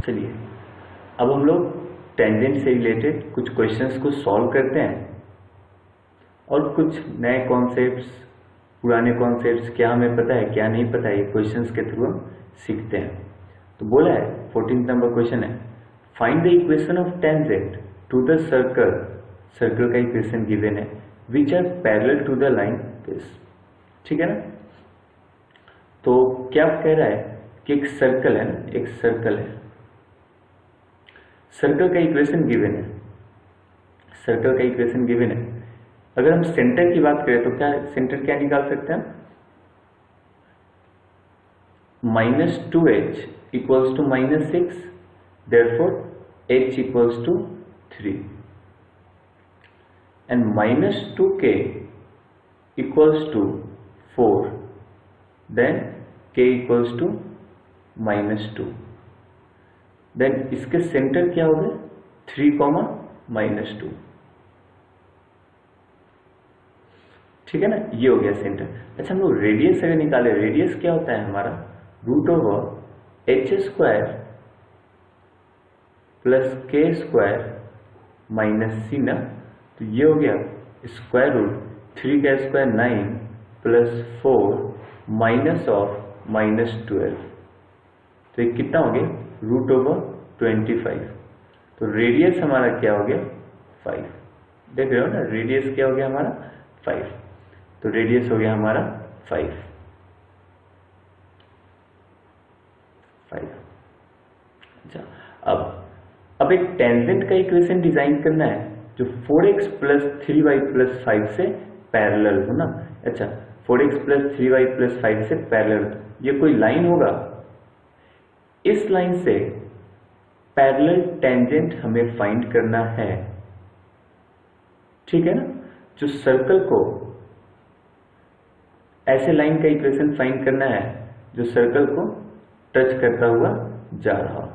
चलिए अब हम लोग टेंजेंट से रिलेटेड कुछ क्वेश्चंस को सॉल्व करते हैं और कुछ नए कॉन्सेप्ट्स, पुराने कॉन्सेप्ट्स, क्या हमें पता है क्या नहीं पता है, ये क्वेश्चंस के थ्रू हम सीखते हैं। तो बोला है 14 नंबर क्वेश्चन है, find the equation of tangent to the circle. Circle का इक्वेशन गिवन है which are parallel to the line this. ठीक है ना। तो क्या कह रहा है कि एक सर्कल है ना, एक सर्कल है, सर्कल का इक्वेशन गिवन है, सर्कल का इक्वेशन गिवन है। अगर हम सेंटर की बात करें तो क्या सेंटर क्या निकाल सकते हैं? -2h equals to -6, therefore h equals to 3 and -2k equals to 4, then k equals to -2, then इसके सेंटर क्या हो गए 3, -2। ठीक है ना, ये हो गया सेंटर। अच्छा हम लोग रेडियस अगर निकाले, रेडियस क्या होता है हमारा √h² + k² - c ना, तो ये हो गया स्क्वायर रूट 3 का स्क्वायर 9 + 4 -12। तो ये कितना हो गया √25। तो रेडियस हमारा क्या हो गया 5। देख रहे हो ना, रेडियस क्या हो गया हमारा 5। तो रेडियस हो गया हमारा 5। अच्छा अब एक टेंजेंट का इक्वेशन डिजाइन करना है जो 4x + 3y + 5 से पैरेलल हो ना। अच्छा 4x + 3y + 5 से पैरेलल, ये कोई लाइन होगा, इस लाइन से पैरेलल टेंजेंट हमें फाइंड करना है। ठीक है ना, जो सर्कल को ऐसे लाइन का इक्वेशन फाइंड करना है जो सर्कल को टच करता हुआ जा रहा हो,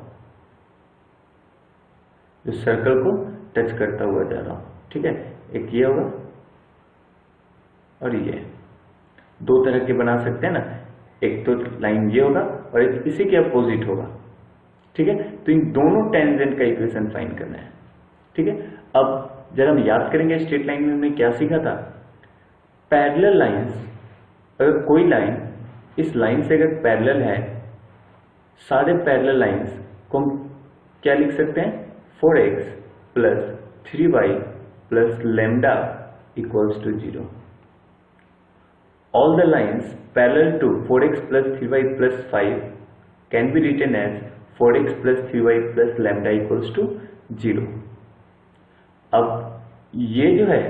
जो सर्कल को टच करता हुआ जा रहा हो। ठीक है, एक ये होगा और ये दो तरह के बना सकते हैं ना, एक तो लाइन ये होगा और एक इसी के अपोजिट होगा। ठीक है, तो इन दोनों टेंजेंट का इक्वेशन फाइंड करना है। ठीक है, अब जरा हम याद करेंगे स्ट्रेट लाइन में हमने क्या सीखा था। पैरेलल लाइंस, अगर कोई लाइन इस लाइन से अगर पैरेलल है, सारे पैरेलल लाइंस को हम क्या लिख सकते हैं 4x + 3y + λ = 0। All the lines parallel to 4x + 3y + 5 can be written as 4x + 3y + λ = 0। अब ये जो है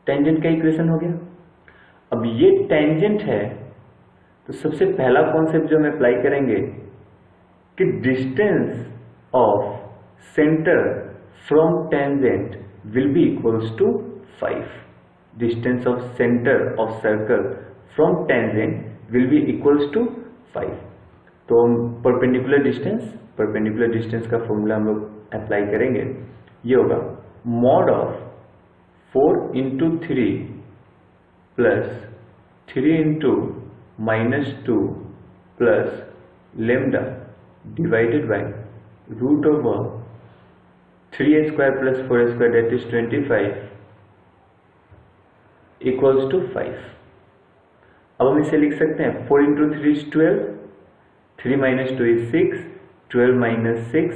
टेंजेंट का इक्वेशन हो गया। अब ये टेंजेंट है तो सबसे पहला कॉन्सेप्ट जो हम अप्लाई करेंगे कि distance of centre from tangent will be equals to 5। Distance of centre of circle from tangent will be equals to 5। तो हम परपेंडिकुलर डिस्टेंस का फॉर्मूला हम लोग अप्लाई करेंगे। ये होगा mod of 4 × 3 + 3 × -2 + λ divided by √3a² + 4a², that is 25 = 5। अब हम इसे लिख सकते हैं 4 × 3 is 12, 3 - 2 is 6, 12 - 6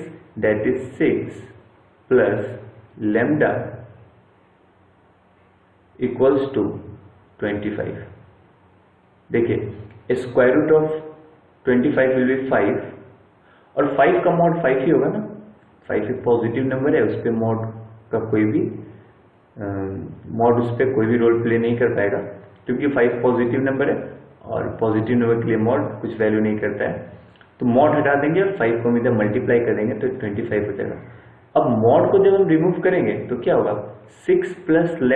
that is 6 + λ = 25। देखिए square root of 25 will be 5 और 5 का मॉड 5 ही होगा ना। 5 एक पॉजिटिव नंबर है, उस पर मॉड का कोई भी उस पर कोई भी रोल प्ले नहीं कर पाएगा क्योंकि 5 पॉजिटिव नंबर है और पॉजिटिव नंबर के लिए मॉड कुछ वैल्यू नहीं करता है। तो मॉड हटा देंगे और 5 को हम इधर मल्टीप्लाई कर देंगे तो 25 हो जाएगा। अब मॉड को जब हम रिमूव करेंगे तो क्या होगा 6 + λ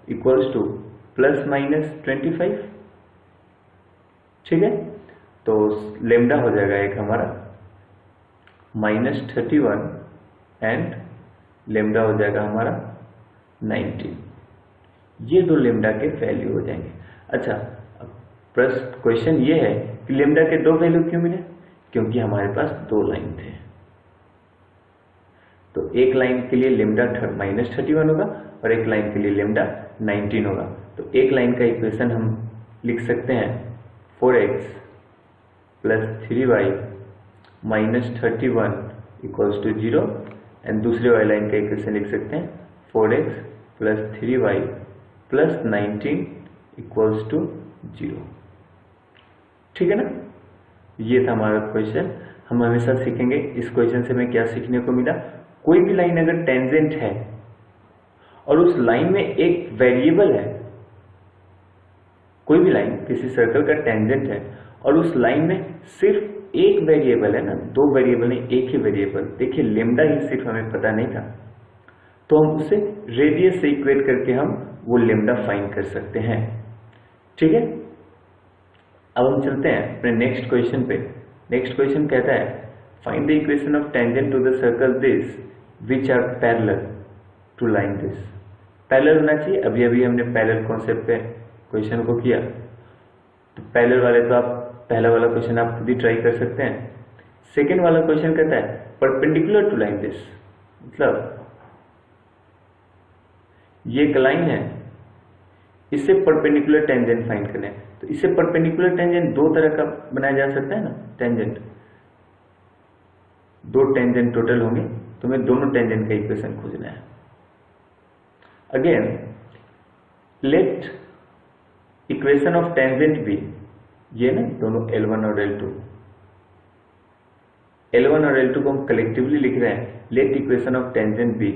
= ±25। ठीक है, तो लेमडा हो जाएगा एक हमारा -31 एंड लेमडा हो जाएगा हमारा 19। ये दो लेमडा के वैल्यू हो जाएंगे। अच्छा प्रश्न क्वेश्चन ये है कि लेमडा के दो वैल्यू क्यों मिले, क्योंकि हमारे पास दो लाइन थे। तो एक लाइन के लिए लेमडा -31 होगा और एक लाइन के लिए लेमडा 19 होगा। तो एक लाइन का इक्वेशन हम लिख सकते हैं 4x + 3y -31 = 0 एंड दूसरे वाली लाइन का इक्वेशन लिख सकते हैं 4x + 3y + 19 = 0। ठीक है ना? ये था हमारा क्वेश्चन। हम हमेशा सीखेंगे। इस क्वेश्चन से हमें क्या सीखने को मिला, कोई भी लाइन अगर टेंजेंट है और उस लाइन में एक वेरिएबल है, कोई भी लाइन किसी सर्कल का टेंजेंट है और उस लाइन में सिर्फ एक वेरिएबल है ना, दो वेरिएबल नहीं, एक ही वेरिएबल। देखिए लेमडा ही सिर्फ हमें पता नहीं था, तो हम उसे रेडियस से इक्वेट करके हम वो लेमडा फाइंड कर सकते हैं। ठीक है, अब हम चलते हैं अपने नेक्स्ट क्वेश्चन पे। नेक्स्ट क्वेश्चन कहता है find the equation of tangent to the circle this which are parallel to line this. पैरेलल होना चाहिए। अभी अभी हमने पैरेलल कॉन्सेप्ट पे क्वेश्चन को किया, तो पैरेलल वाले तो आप पहला वाला क्वेश्चन आप खुद ही ट्राई कर सकते हैं। सेकेंड वाला क्वेश्चन कहता है परपेंडिकुलर टू लाइन दिस, मतलब ये एक लाइन है, इससे परपेंडिकुलर टेंजेंट फाइंड करना है। तो इससे परपेंडिकुलर टेंजेंट दो तरह का बनाया जा सकता है ना, टेंजेंट दो टेंजेंट टोटल होंगे, तो हमें दोनों टेंजेंट का इक्वेशन खोजना है। Again let equation of tangent be, ये ना दोनों L1 और L2, L1 और L2 को हम कलेक्टिवली लिख रहे हैं। Let equation of tangent be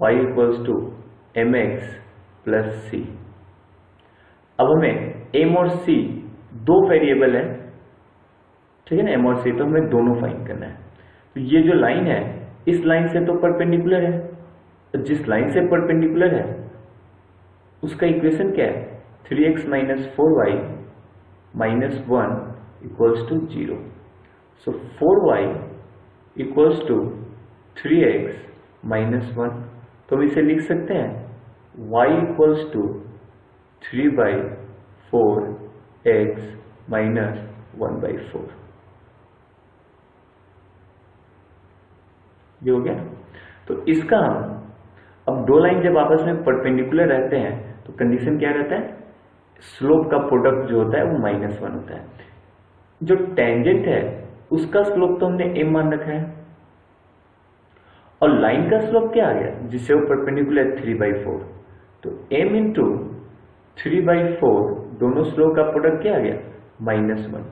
y = mx + c। अब हमें m और c दो वेरिएबल है, ठीक है ना, m और c, तो हमें दोनों फाइंड करना है। तो ये जो लाइन है इस लाइन से तो परपेंडिकुलर है, तो जिस लाइन से परपेंडिकुलर है उसका इक्वेशन क्या है 3x - 4y - 1 = 0। सो 4y = 3x - 1, तो हम इसे लिख सकते हैं y = 3/4x - 1/4। ये हो गया। तो इसका हम अब दो लाइन जब आपस में परपेंडिकुलर रहते हैं तो कंडीशन क्या रहता है, स्लोप का प्रोडक्ट जो होता है वो -1 होता है। जो टेंजेंट है उसका स्लोप तो हमने m मान रखा है, और लाइन का स्लोप क्या आ गया जिससे वो परपेंडिकुलर 3/4, तो m × 3/4 दोनों स्लोप का प्रोडक्ट क्या आ गया -1,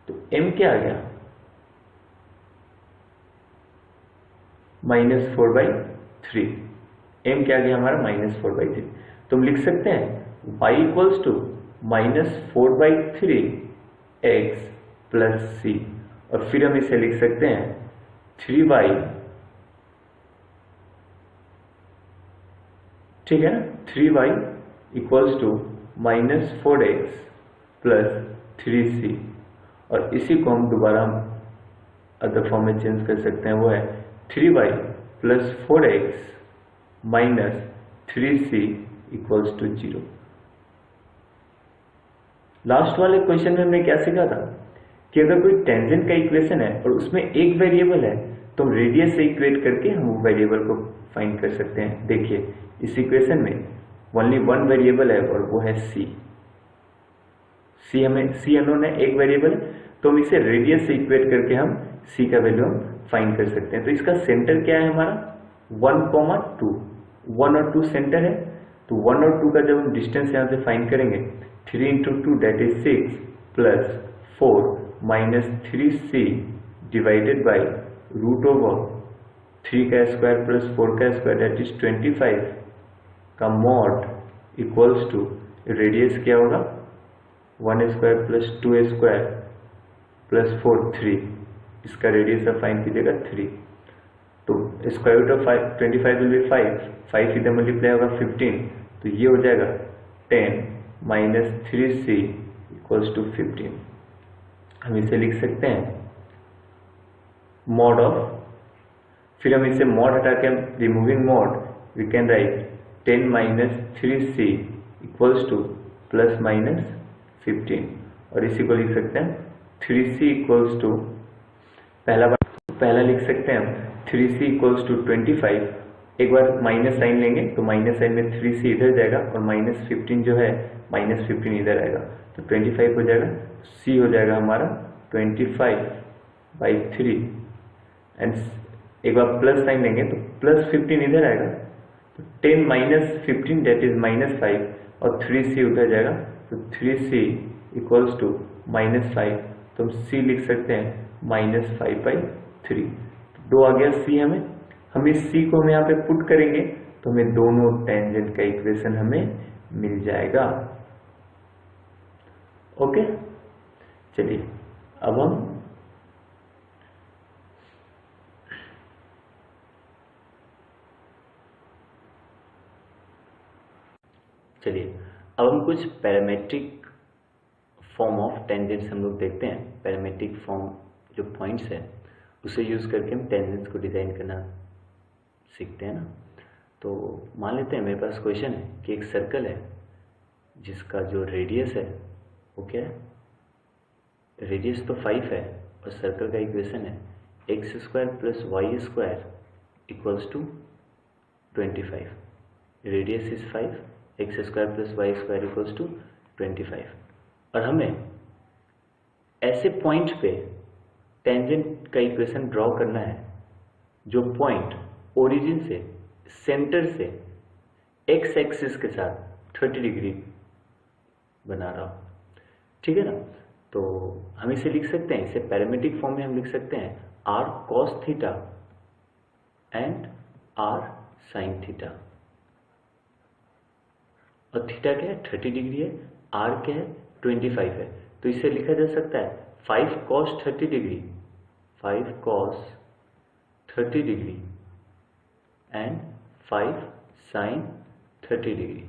तो m क्या आ गया -4/3, m क्या आ गया हमारा -4/3। तो हम लिख सकते हैं y = -4/3x + c, और फिर हम इसे लिख सकते हैं 3y, ठीक है ना, 3y = -4x + 3c, और इसी को हम दोबारा अदर फॉर्म में चेंज कर सकते हैं, वो है 3y + 4x - 3c = 0। लास्ट वाले क्वेश्चन में हमने क्या सीखा था कि अगर कोई टेंजेंट का इक्वेशन है और उसमें एक वेरिएबल है तो हम रेडियस से इक्वेट करके हम वो वेरिएबल को फाइंड कर सकते हैं। देखिए इस इक्वेशन में ओनली वन वेरिएबल है और वो है c। हमें c अननोन है, एक वेरिएबल, तो हम इसे रेडियस से इक्वेट करके हम c का वैल्यू हम फाइंड कर सकते हैं। तो इसका सेंटर क्या है हमारा 1, 2, 1 और 2 सेंटर है, तो 1 और 2 का जब हम डिस्टेंस यहाँ से फाइंड करेंगे 3 × 2 that is 6 + 4 - 3c divided by √3 का स्क्वायर + 4 का स्क्वायर दैट इज 25 का मॉड इक्वल्स टू रेडियस क्या होगा 1² + 2² + 4 3, इसका रेडियस आप फाइंड कीजिएगा 3, तो square root of 25 will be 5 इधर मल्टीप्लाई होगा 15, तो ये हो जाएगा 10 - 3c = 15। हम इसे लिख सकते हैं मॉड ऑफ, फिर हम इसे मॉड हटा के removing mod we can write 10 - 3c = ±15, और इसी को लिख सकते हैं 3c इक्वल्स टू पहला लिख सकते हैं हम 3c इक्वल्स टू 25। एक बार माइनस साइन लेंगे तो माइनस साइन में 3c इधर जाएगा और -15 जो है -15 इधर आएगा तो 25 हो जाएगा। c हो जाएगा हमारा 25/3 एंड एक बार प्लस साइन लेंगे तो +15 इधर आएगा तो 10 - 15 दैट इज -5 और 3c उधर जाएगा तो 3c इक्वल्स टू -5 तो हम c लिख सकते हैं -5/3। 2 आ गया c हम इस c को हम यहाँ पे पुट करेंगे तो हमें दोनों टेंजेंट का इक्वेशन हमें मिल जाएगा। ओके, चलिए अब हम कुछ पैरामेट्रिक फॉर्म ऑफ टेंजेंट्स हम लोग देखते हैं। पैरामेट्रिक फॉर्म जो पॉइंट्स है उसे यूज करके हम टेंजेंट्स को डिजाइन करना सीखते हैं ना। तो मान लेते हैं मेरे पास क्वेश्चन है कि एक सर्कल है जिसका जो रेडियस है वो क्या है, रेडियस तो 5 है और सर्कल का इक्वेशन है x² + y² equals to 25। Radius is 5, x² + y² equals to 25 और हमें ऐसे पॉइंट पे टेंजेंट का इक्वेशन ड्रॉ करना है जो पॉइंट ओरिजिन से सेंटर से x एक्सिस के साथ 30 डिग्री बना रहा हो। ठीक है ना, तो हम इसे लिख सकते हैं, इसे पैरामेट्रिक फॉर्म में हम लिख सकते हैं r cos theta and r sin theta. और थीटा क्या है, 30 डिग्री है, r क्या है, 25 है, तो इसे लिखा जा सकता है 5 cos 30 degree, 5 cos 30 degree and 5 sin 30 degree.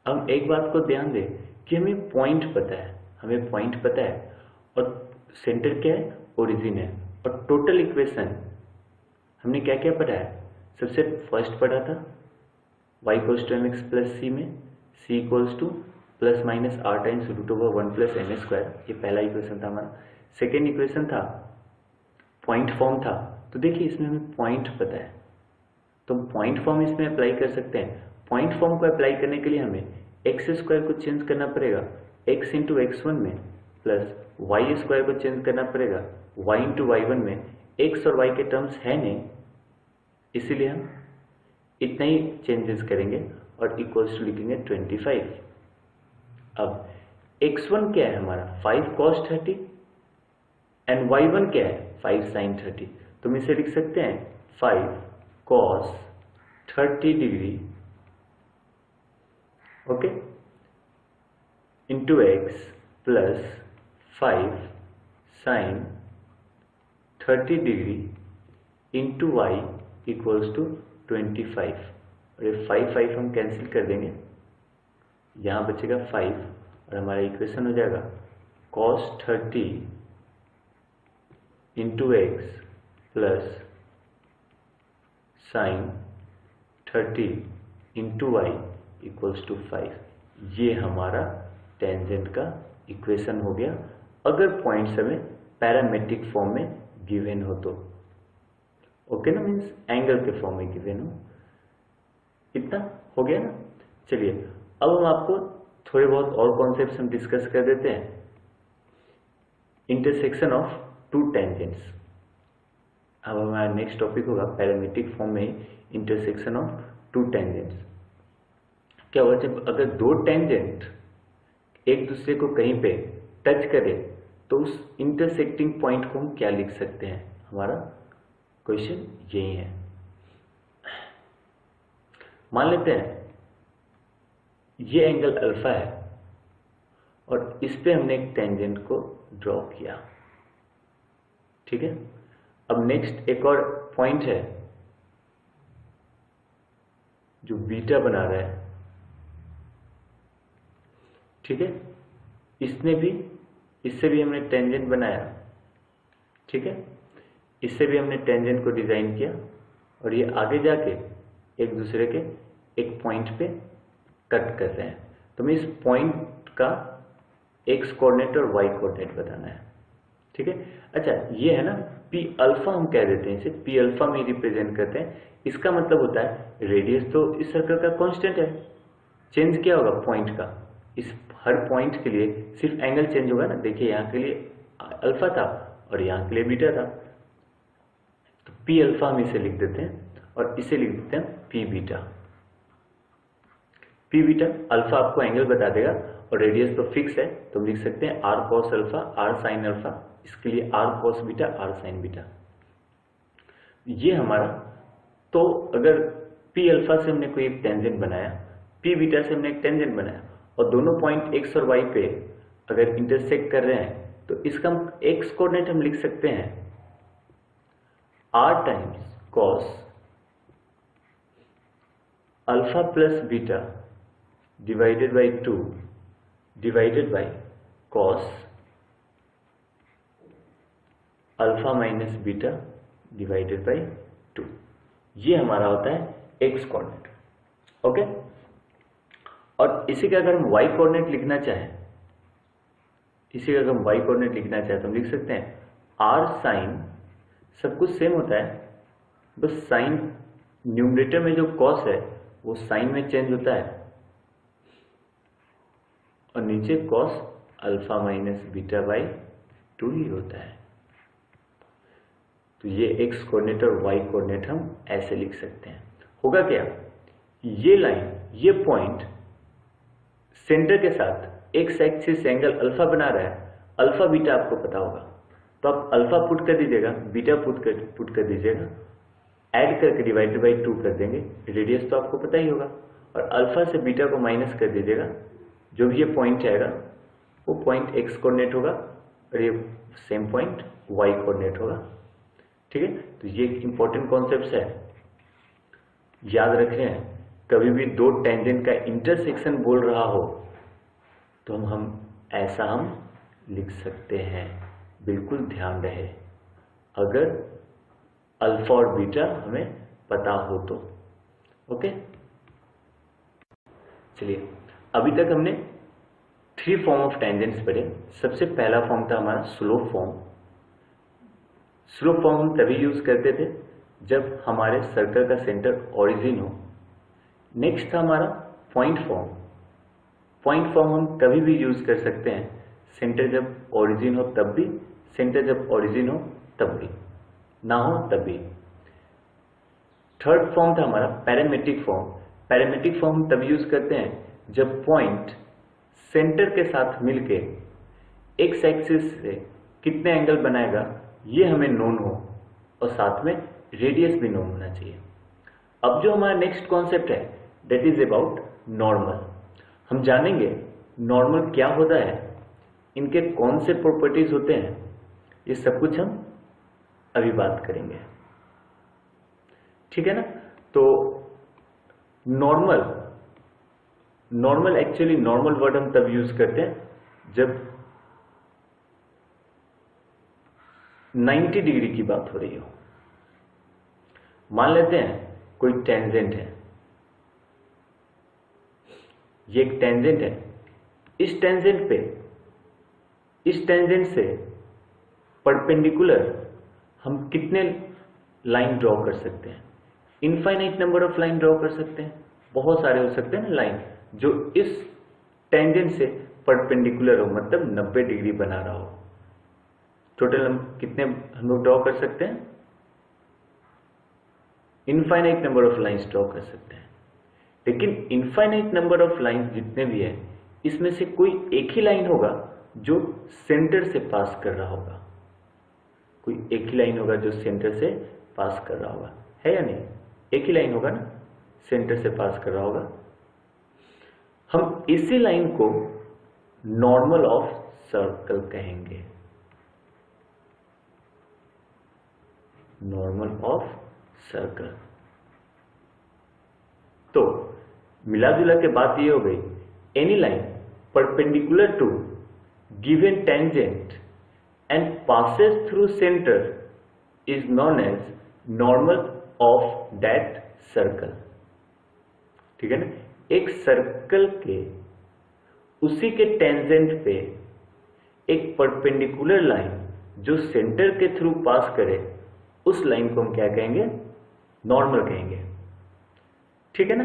अब एक बात को ध्यान दें कि हमें पॉइंट पता है और सेंटर क्या है, ओरिजिन है और टोटल इक्वेशन हमने क्या क्या पढ़ा है। सबसे फर्स्ट पढ़ा था y = mx + c में c = ±r × √1 + n², ये पहला इक्वेशन था हमारा। सेकेंड इक्वेशन था पॉइंट फॉर्म था, तो देखिए इसमें हमें पॉइंट पता है तो पॉइंट फॉर्म इसमें अप्लाई कर सकते हैं। पॉइंट फॉर्म को अप्लाई करने के लिए हमें x² को चेंज करना पड़ेगा x × x1 में प्लस y² को चेंज करना पड़ेगा y × y1 में। x और y के टर्म्स है नहीं, इसीलिए हम इतना ही चेंजेस करेंगे और इक्वल्स टू लिखेंगे 25। अब x1 क्या है हमारा 5 cos 30 एंड y1 क्या है 5 sin 30, तो हम इसे लिख सकते हैं 5 cos 30 degree okay into x plus 5 sin 30 degree into y equals to 25। और ये 5 हम कैंसिल कर देंगे, यहाँ बचेगा 5 और हमारा इक्वेशन हो जाएगा cos 30 into x plus sin 30 into y equals to 5। ये हमारा टेंजेंट का इक्वेशन हो गया अगर पॉइंट्स हमें पैरामेट्रिक फॉर्म में गिवन हो तो। ओके ना, मीन्स एंगल के फॉर्म में गिवन हो। इतना हो गया ना। चलिए अब हम आपको थोड़े बहुत और कॉन्सेप्ट्स हम डिस्कस कर देते हैं। इंटरसेक्शन ऑफ टू टेंजेंट्स, अब हमारा नेक्स्ट टॉपिक होगा पैरामेट्रिक फॉर्म में इंटरसेक्शन ऑफ टू टेंजेंट्स। क्या होगा जब अगर दो टेंजेंट एक दूसरे को कहीं पे टच करे तो उस इंटरसेक्टिंग पॉइंट को हम क्या लिख सकते हैं। हमारा क्वेश्चन यही है। मान लेते हैं ये एंगल अल्फा है और इस पे हमने एक टेंजेंट को ड्रॉ किया। ठीक है, अब नेक्स्ट एक और पॉइंट है जो बीटा बना रहा है। ठीक है, इससे भी हमने टेंजेंट बनाया। ठीक है, इससे भी हमने टेंजेंट को डिजाइन किया और ये आगे जाके एक दूसरे के एक पॉइंट पे कट कर रहे हैं। तो मैं इस पॉइंट का एक्स कोऑर्डिनेट और वाई कोऑर्डिनेट बताना है। ठीक है, अच्छा ये है ना पी अल्फा, हम कह देते हैं इसे पी अल्फा में रिप्रेजेंट करते हैं। इसका मतलब होता है रेडियस तो इस सर्कल का कांस्टेंट है, चेंज क्या होगा पॉइंट का, इस हर पॉइंट के लिए सिर्फ एंगल चेंज होगा ना। देखिए यहाँ के लिए अल्फा था और यहाँ के लिए बीटा था, तो पी अल्फा हम इसे लिख देते हैं और इसे लिख देते हैं P beta. P beta alpha आपको एंगल बता देगा और रेडियस तो फिक्स है, तो हम लिख सकते हैं r cos alpha r sine alpha, इसके लिए r cos beta r sine beta. ये हमारा, तो अगर पी अल्फा से हमने कोई एक टेंजेंट बनाया, पी बीटा से हमने एक टेंजेंट बनाया और दोनों पॉइंट एक्स और वाई पे अगर इंटरसेक्ट कर रहे हैं, तो इसका एक्स कोऑर्डिनेट हम लिख सकते हैं r times cos alpha plus beta divided by 2 divided by cos alpha minus beta divided by 2। ये हमारा होता है एक्स कोऑर्डिनेट। ओके, और इसी का अगर हम वाई कोऑर्डिनेट लिखना चाहें, इसी का अगर हम वाई कोऑर्डिनेट लिखना चाहें तो हम लिख सकते हैं आर साइन, सब कुछ सेम होता है, बस साइन न्यूमरेटर में जो कॉस है वो साइन में चेंज होता है और नीचे cos alpha minus beta by 2 ही होता है। तो ये एक्स कोऑर्डिनेट और वाई कोऑर्डिनेट हम ऐसे लिख सकते हैं। होगा क्या, ये लाइन, ये पॉइंट सेंटर के साथ एक्स एक्सिस एंगल अल्फा बना रहा है, अल्फा बीटा आपको पता होगा, तो आप अल्फा पुट कर दीजिएगा, बीटा पुट कर दीजिएगा, ऐड करके डिवाइडेड बाई 2 कर देंगे, रेडियस तो आपको पता ही होगा, और अल्फा से बीटा को माइनस कर दीजिएगा, जो भी ये पॉइंट आएगा वो पॉइंट एक्स कोऑर्डिनेट होगा और ये सेम पॉइंट वाई कोऑर्डिनेट होगा। ठीक है, तो ये एक इंपॉर्टेंट कॉन्सेप्ट है, याद रखें। कभी भी दो टेंजेंट का इंटरसेक्शन बोल रहा हो तो हम ऐसा हम लिख सकते हैं, बिल्कुल ध्यान रहे, अगर अल्फा और बीटा हमें पता हो तो। ओके, चलिए अभी तक हमने 3 फॉर्म ऑफ टेंजेंट्स पढ़े। सबसे पहला फॉर्म था हमारा स्लोप फॉर्म। स्लोप फॉर्म हम तभी यूज करते थे जब हमारे सर्कल का सेंटर ओरिजिन हो। नेक्स्ट था हमारा पॉइंट फॉर्म। पॉइंट फॉर्म हम कभी भी यूज कर सकते हैं, सेंटर जब ओरिजिन हो तब भी, सेंटर जब ओरिजिन हो तब भी, ना हो तब भी। थर्ड फॉर्म था हमारा पैरामेट्रिक फॉर्म। पैरामेट्रिक फॉर्म हम तब यूज करते हैं जब पॉइंट सेंटर के साथ मिलके एक्स एक्सिस से कितने एंगल बनाएगा ये हमें नोन हो और साथ में रेडियस भी नोन होना चाहिए। अब जो हमारा नेक्स्ट कॉन्सेप्ट है दैट इज अबाउट नॉर्मल। हम जानेंगे नॉर्मल क्या होता है, इनके कौन से प्रॉपर्टीज होते हैं, ये सब कुछ हम अभी बात करेंगे। ठीक है ना, तो नॉर्मल एक्चुअली नॉर्मल वर्ड हम तब यूज करते हैं जब 90 डिग्री की बात हो रही हो। मान लेते हैं कोई टेंजेंट है, ये एक टेंजेंट है, इस टेंजेंट से परपेंडिकुलर हम कितने लाइन ड्रॉ कर सकते हैं? Infinite number of line draw कर सकते हैं, बहुत सारे हो सकते हैं ना लाइन जो इस टेंजेंट से परपेंडिकुलर हो, मतलब 90 डिग्री बना रहा हो। टोटल हम कितने हम लोग ड्रॉ कर सकते हैं? Infinite number of lines draw कर सकते हैं। लेकिन इनफाइनाइट नंबर ऑफ लाइंस जितने भी है, इसमें से कोई एक ही लाइन होगा जो सेंटर से पास कर रहा होगा, कोई एक ही लाइन होगा जो सेंटर से पास कर रहा होगा, है या नहीं? एक ही लाइन होगा ना, सेंटर से पास कर रहा होगा। हम इसी लाइन को नॉर्मल ऑफ सर्कल कहेंगे, नॉर्मल ऑफ सर्कल। तो मिला जुला के बात ये हो गई, any line perpendicular to given tangent and passes through centre is known as normal of that circle. ठीक है ना, एक सर्कल के उसी के टेंजेंट पे एक परपेंडिकुलर लाइन जो सेंटर के थ्रू पास करे, उस लाइन को हम क्या कहेंगे? नॉर्मल कहेंगे। ठीक है ना?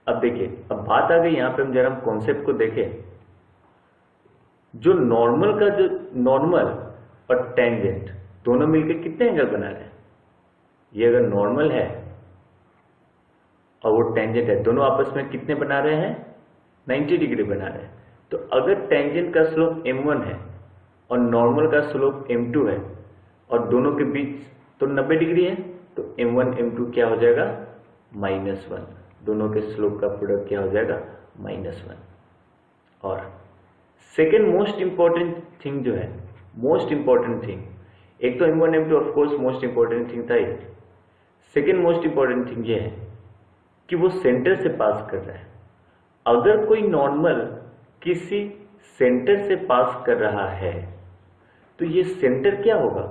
अब देखिए, अब बात आ गई यहां पे, हम जरा कॉन्सेप्ट को देखें। जो नॉर्मल और टेंजेंट दोनों मिलकर कितने एंगल बना रहे हैं? ये अगर नॉर्मल है और वो टेंजेंट है, दोनों आपस में कितने बना रहे हैं? 90 डिग्री बना रहे हैं। तो अगर टेंजेंट का स्लोप m1 है और नॉर्मल का स्लोप m2 है और दोनों के बीच तो 90 डिग्री है, तो m1 m2 क्या हो जाएगा? -1। दोनों के स्लोप का प्रोडक्ट क्या हो जाएगा? -1। और सेकेंड मोस्ट इंपॉर्टेंट थिंग जो है, मोस्ट इंपॉर्टेंट थिंग, एक तो m1 m2 of course most important thing था ही, सेकेंड मोस्ट इंपॉर्टेंट थिंग ये है कि वो सेंटर से पास कर रहा है। अगर कोई नॉर्मल किसी सेंटर से पास कर रहा है तो ये सेंटर क्या होगा?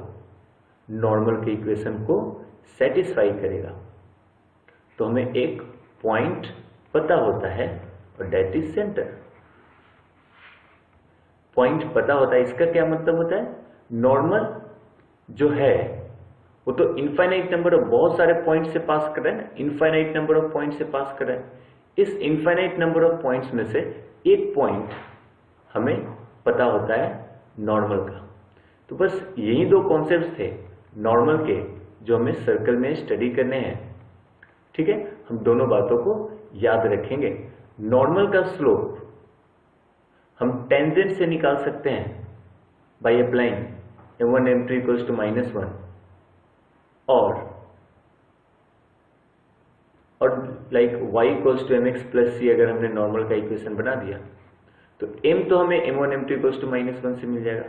नॉर्मल के इक्वेशन को सेटिस्फाई करेगा। तो हमें एक पॉइंट पता होता है और दैट इज सेंटर। पॉइंट पता होता है, इसका क्या मतलब होता है? नॉर्मल जो है वो तो इनफाइनाइट नंबर ऑफ बहुत सारे पॉइंट से पास कर रहा है ना, इनफाइनाइट नंबर ऑफ पॉइंट से पास कर रहा है। इस इनफाइनाइट नंबर ऑफ पॉइंट्स में से एक पॉइंट हमें पता होता है नॉर्मल का। तो बस यही दो कॉन्सेप्ट्स थे नॉर्मल के जो हमें सर्कल में स्टडी करने हैं। ठीक है, हम दोनों बातों को याद रखेंगे। नॉर्मल का स्लोप हम टेंजेंट से निकाल सकते हैं by applying m1 m2 equals to -1 और like y equals to mx plus c अगर हमने नॉर्मल का इक्वेशन बना दिया तो m तो हमें m1 m2 इक्वल्स टू -1 से मिल जाएगा।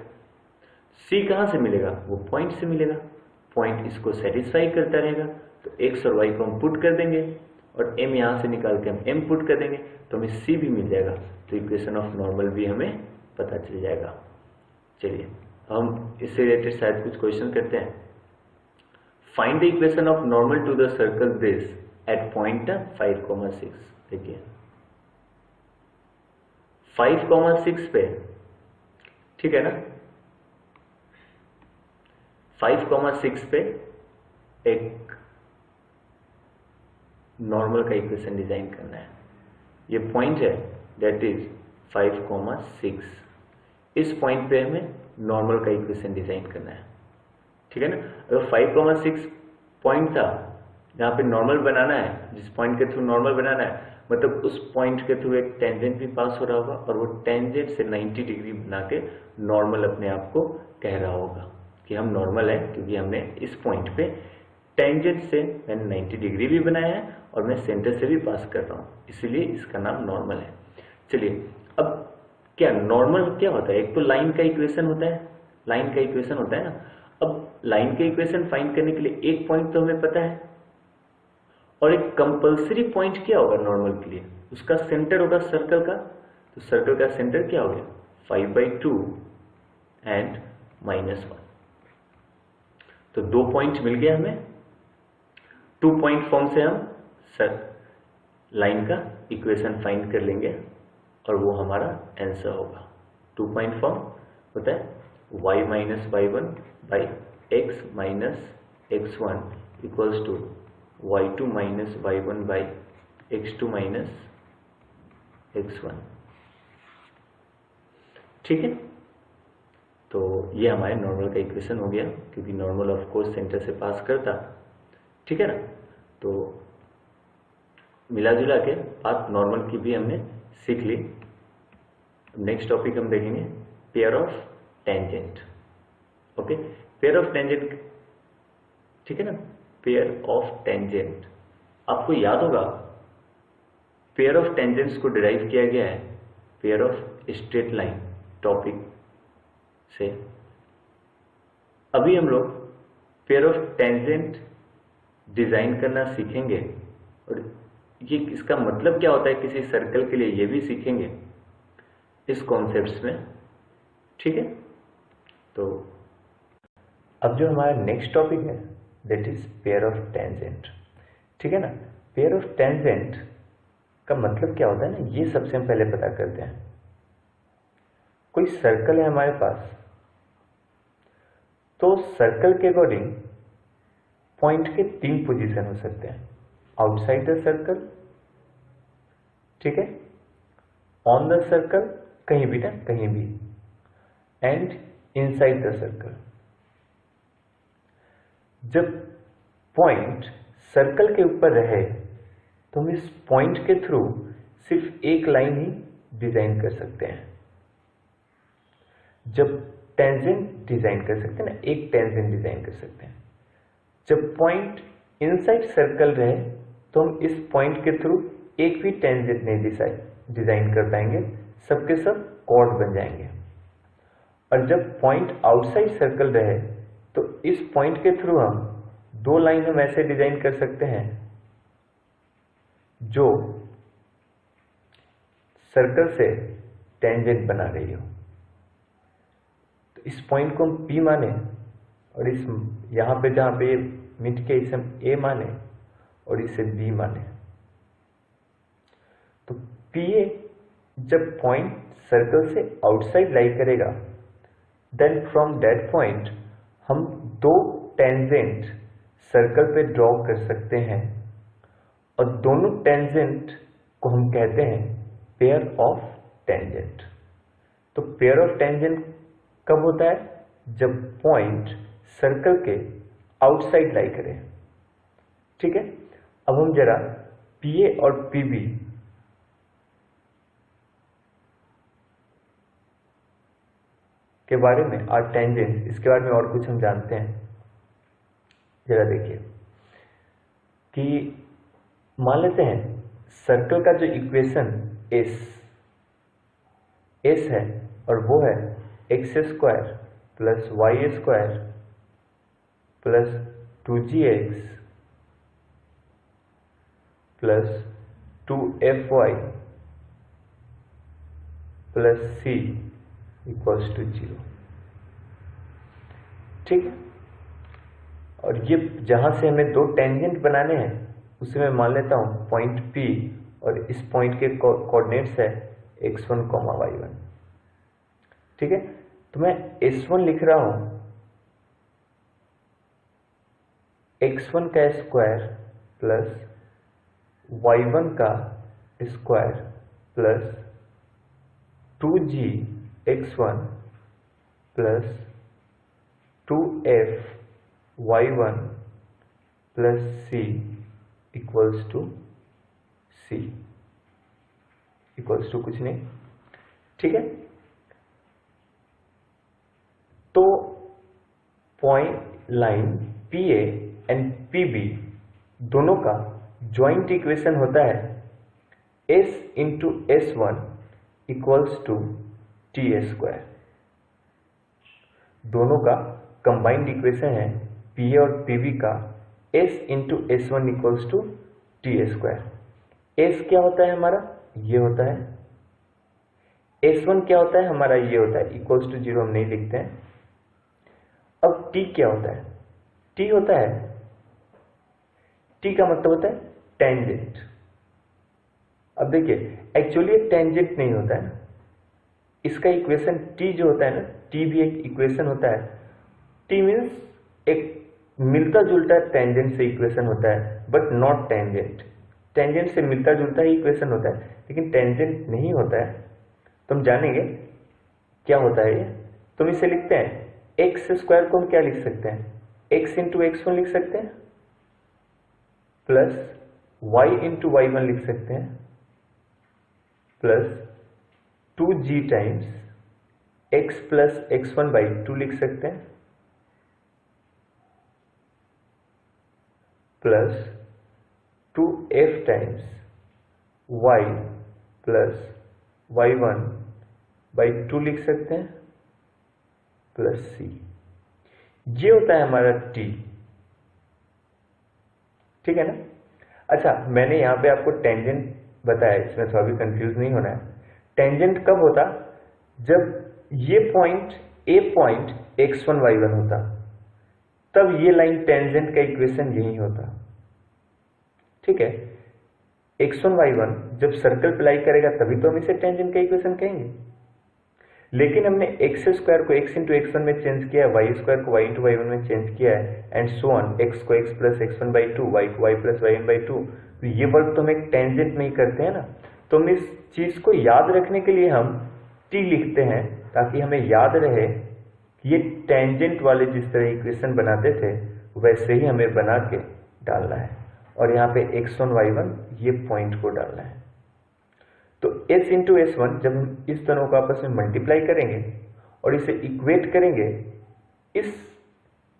c कहाँ से मिलेगा? वो पॉइंट से मिलेगा। पॉइंट इसको सेटिस्फाई करता रहेगा, तो x और y को हम पुट कर देंगे और m यहाँ से निकाल के हम m पुट कर देंगे तो हमें c भी मिल जाएगा। तो इक्वेशन ऑफ नॉर्मल भी हमें पता चल जाएगा। चलिए हम इससे रिलेटेड शायद कुछ क्वेश्चन करते हैं। Find the equation of normal to the circle base at point 5,6। देखिए 5,6 पे, ठीक है ना, 5,6 पे एक नॉर्मल का इक्वेशन डिजाइन करना है। ये पॉइंट है दैट इज 5,6। इस पॉइंट पे हमें नॉर्मल का इक्वेशन डिजाइन करना है। ठीक है ना? अगर 5,6 पॉइंट था जहाँ पे नॉर्मल बनाना है, जिस पॉइंट के थ्रू नॉर्मल बनाना है, मतलब उस पॉइंट के थ्रू एक टेंजेंट भी पास हो रहा होगा और वो टेंजेंट से 90 डिग्री बना के नॉर्मल अपने आप को कह रहा होगा कि हम नॉर्मल है, क्योंकि हमने इस पॉइंट पे टेंजेंट से मैंने 90 डिग्री भी बनाया है और मैं सेंटर से भी पास कर रहा हूँ, इसीलिए इसका नाम नॉर्मल है। चलिए अब क्या नॉर्मल क्या होता है? एक तो लाइन का इक्वेशन होता है, लाइन का इक्वेशन होता है ना। अब लाइन के इक्वेशन फाइंड करने के लिए एक पॉइंट तो हमें पता है और एक कंपल्सरी पॉइंट क्या होगा नॉर्मल के लिए? उसका सेंटर होगा सर्कल का। तो सर्कल का सेंटर क्या हो गया? 5/2 एंड -1। तो 2 पॉइंट मिल गया हमें। 2 पॉइंट फॉर्म से हम लाइन का इक्वेशन फाइंड कर लेंगे और वो हमारा आंसर होगा। 2 पॉइंट फॉर्म होता है y - y1 by x - x1 equals to y2 - y1 by x2 - x1। ठीक है, तो ये हमारे नॉर्मल का इक्वेशन हो गया, क्योंकि नॉर्मल ऑफ कोर्स सेंटर से पास करता। ठीक है ना? तो मिला जुला के बात नॉर्मल की भी हमने सीख ली। नेक्स्ट टॉपिक हम देखेंगे pair of tangent. Okay, pair of tangent, ठीक है ना? पेयर ऑफ टेंजेंट आपको याद होगा, पेयर ऑफ टेंजेंट्स को डिराइव किया गया है pair of straight line topic से। अभी हम लोग पेयर ऑफ टेंजेंट डिजाइन करना सीखेंगे और ये इसका मतलब क्या होता है किसी सर्कल के लिए, ये भी सीखेंगे इस कॉन्सेप्ट्स में। ठीक है, तो अब जो हमारा नेक्स्ट टॉपिक है that is pair of tangent. ठीक है ना? पेयर ऑफ टेंजेंट का मतलब क्या होता है ना, ये सबसे हम पहले पता करते हैं। कोई सर्कल है हमारे पास, तो सर्कल के अकॉर्डिंग पॉइंट के 3 पोजीशन हो सकते हैं। आउटसाइड द सर्कल, ठीक है, ऑन द सर्कल, कहीं भी ना कहीं भी, एंड इनसाइड द सर्कल। जब पॉइंट सर्कल के ऊपर रहे तो हम इस पॉइंट के थ्रू सिर्फ एक लाइन ही डिजाइन कर सकते हैं। जब टेंजेंट डिजाइन कर सकते हैं ना, एक टेंजेंट डिजाइन कर सकते हैं। जब पॉइंट इनसाइड सर्कल रहे तो हम इस पॉइंट के थ्रू एक भी टेंजेंट नहीं डिजाइन कर पाएंगे, सबके सब कॉर्ड बन जाएंगे। और जब पॉइंट आउटसाइड सर्कल रहे तो इस पॉइंट के थ्रू हम 2 लाइन हम ऐसे डिजाइन कर सकते हैं जो सर्कल से टेंजेंट बना रही हो। तो इस पॉइंट को हम P माने और इस यहां पे जहां पे मिट के इसे हम A माने और इसे B माने। तो PA जब पॉइंट सर्कल से आउटसाइड लाई करेगा, देन फ्रॉम दैट पॉइंट हम 2 टेंजेंट सर्कल पे ड्रॉ कर सकते हैं और दोनों टेंजेंट को हम कहते हैं पेयर ऑफ टेंजेंट। तो पेयर ऑफ टेंजेंट कब होता है? जब पॉइंट सर्कल के आउटसाइड लाई करे। ठीक है, अब हम जरा PA और PB के बारे में और टेंजेंट, इसके बारे में और कुछ हम जानते हैं। जरा देखिए कि मान लेते हैं सर्कल का जो इक्वेशन एस है और वो है x² plus y² plus 2gx plus 2fy plus c equals to 0। ठीक है, और ये जहां से हमें 2 टेंजेंट बनाने हैं उसे मैं मान लेता हूं पॉइंट P और इस पॉइंट के कोऑर्डिनेट्स है x1, y1। ठीक है, तो मैं S1 लिख रहा हूं x1 का स्क्वायर प्लस y1 का square plus 2g x1 plus 2f y1 plus c equals to c equals to कुछ नहीं। ठीक है, तो point line PA and PB दोनों का ज्वाइंट इक्वेशन होता है S into S1 equals to T²। दोनों का कंबाइंड इक्वेशन है PA और PB का S into S1 equals to T²। S क्या होता है हमारा? ये होता है। S1 क्या होता है हमारा? ये होता है। इक्वल्स टू 0 हम नहीं लिखते हैं। अब T क्या होता है? T होता है, T का मतलब होता है टेंजेंट। अब देखिए एक्चुअली एक टेंजेंट नहीं होता है, इसका इक्वेशन T जो होता है ना, T भी एक इक्वेशन होता है। T मीन्स एक मिलता जुलता टेंजेंट से इक्वेशन होता है, बट नॉट टेंजेंट। टेंजेंट से मिलता जुलता ही इक्वेशन होता है, लेकिन टेंजेंट नहीं होता है। तो हम जानेंगे क्या होता है ये। तो हम इसे लिखते हैं x² को हम क्या लिख सकते हैं? x इंटू x1 लिख सकते हैं प्लस y इंटू y1 लिख सकते हैं plus 2g times x plus x1 by 2 लिख सकते हैं plus 2f times y plus y1 by 2 लिख सकते हैं प्लस c। ये होता है हमारा T। ठीक है ना? अच्छा, मैंने यहां पे आपको टेंजेंट बताया, इसमें थोड़ा भी कंफ्यूज नहीं होना है। टेंजेंट कब होता? जब ये point A point x1 y1 होता, तब ये लाइन टेंजेंट का इक्वेशन यही होता। ठीक है, x1 y1 जब सर्कल पे लाई करेगा तभी तो हम इसे टेंजेंट का इक्वेशन कहेंगे। लेकिन हमने एक्स स्क्वायर को x इंटू एक्स वन में चेंज किया है, वाई स्क्वायर को y इंटू वाई वन में चेंज किया है, एंड सो ऑन, x को x plus x one by two, y को y plus y one by two. तो ये वर्क तो हम एक टेंजेंट में ही करते हैं ना, तो हम इस चीज को याद रखने के लिए हम t लिखते हैं, ताकि हमें याद रहे कि ये टेंजेंट वाले जिस तरह इक्वेशन बनाते थे वैसे ही हमें बना के डालना है, और यहाँ पे x1 y1 ये पॉइंट को डालना है। तो s इंटू S1 जब हम इस दोनों को आपस में मल्टीप्लाई करेंगे और इसे इक्वेट करेंगे इस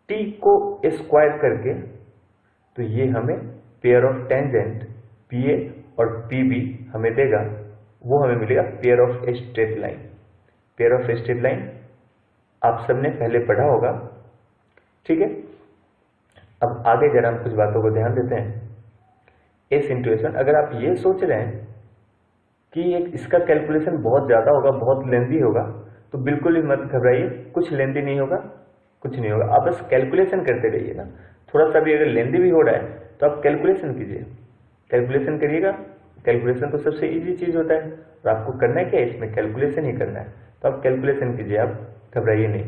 t को स्क्वायर करके, तो ये हमें पेयर ऑफ टेंजेंट PA और PB हमें देगा, वो हमें मिलेगा pair of straight line. Pair of straight line आप सबने पहले पढ़ा होगा, ठीक है। अब आगे जरा हम कुछ बातों को ध्यान देते हैं। s इंटू S1, अगर आप ये सोच रहे हैं कि इसका कैलकुलेशन बहुत ज़्यादा होगा, बहुत लेंदी होगा, तो बिल्कुल भी मत घबराइए, कुछ लेंदी नहीं होगा, कुछ नहीं होगा। आप बस कैलकुलेशन करते रहिए ना, थोड़ा सा भी अगर लेंदी भी हो रहा है तो आप कैलकुलेशन कीजिए, कैलकुलेशन करिएगा। कैलकुलेशन तो सबसे इजी चीज़ होता है, और आपको करना है क्या, इसमें कैलकुलेशन ही करना है, तो आप कैलकुलेशन कीजिए, आप घबराइए नहीं,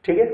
ठीक है।